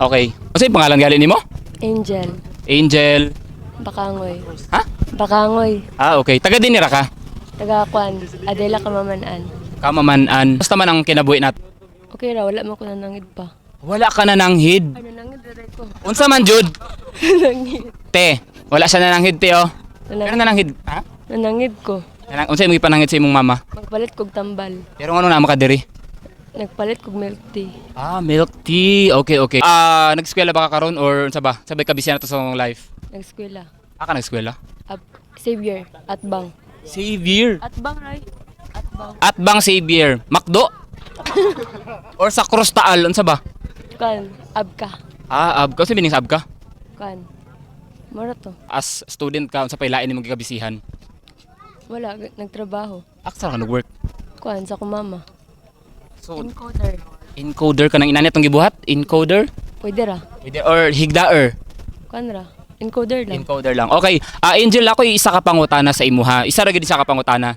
Okay. Ano yung pangalan gali nimo? Angel. Angel. Bakangoy. Ha? Bakangoy. Ah, okay. Taga dinira ka? Tagakuan. Adela Kamamanaan. Kamaman-an. Basta man ang kinabuhi nat. Okay ra, wala mo ko nanangid pa. Wala ka na ng hid. Ay, nanangid ra ko. Unsa man jud? Nanangid. Te, wala siya nananghid te oh. Pero nananghid. Ha? Nanangid ko. Unsa imong ipananghid sa imong mama? Magpalit kog tambal. Pero ano na makadiri? Nagpalit kog milk tea. Ah, milk tea. Okay, okay. Nag-eskwela ba ka karon or unsa ba? Sabay ka bisya na to sa mong life. Nagskwela. Ka nag-eskwela? Xavier. Atbang. Xavier. Atbang, right? Atbang. Atbang Xavier. Makdo? Or sa Cross Taal, unsa ba? Kan. Abka. Ah, abka. Unsa bining abka? Kan. Mara to. As student ka, unsa pailain nimong gigabisihan? Wala. Nagtrabaho. Aksa ka nag-work. Kuan sa kumama. So, Encoder. encoder ka ng inani atong gibuhat? Encoder? Pwede ra. Or higdaer? Kuan ra. Encoder lang. Encoder lang. Okay. Angel, ako isa ka pangutana sa imuha. Isa ra gid isa ka pangutana.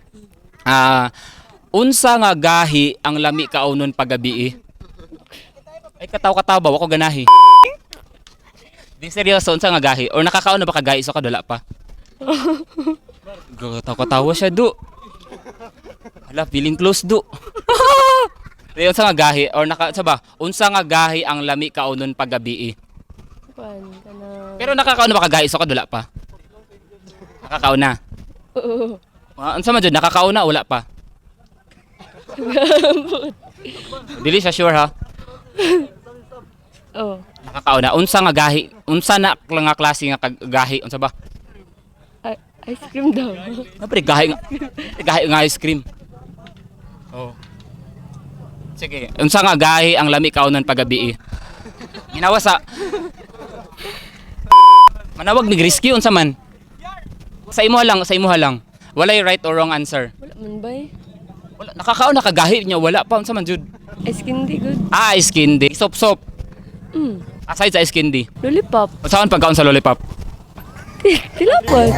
Unsa nga gahi ang lami kaunon paggabi? Ay kataw-kataw ba wako ganahi? Di seryoso unsa nga gahi or nakakaon na ba ka gahi so kadula pa? Kataw-katawa siya do. Hala, feeling close do. Di unsa nga gahi or sa ba? Unsa nga gahi ang lami kaunon paggabi? Kuan kana. Pero nakakaon na ba ka gahi so kadula pa? Nakakaon na. Oo. Unsa man jud nakakaon na wala pa? Dili siya sure ha. Oh. Nakakaon na. Unsa nga gahi? Unsa na nga klase nga gahi? Unsa ba? Ice cream daw. Napre gahi nga. Gahi nga ice cream. Oh. Sige, unsa nga gahi ang lami kaunon paggabi? Ginawa sa manawag ni risky unsa man? Sa imo lang. Walay right or wrong answer. Wala man bay. Wala nakakaon na kagahi niya wala pa unsa man jud. Ice candy good. Ice candy. Sop. Mm. Aside sa ice candy. Lollipop. Unsa man pagkaon sa lollipop? Tilapot.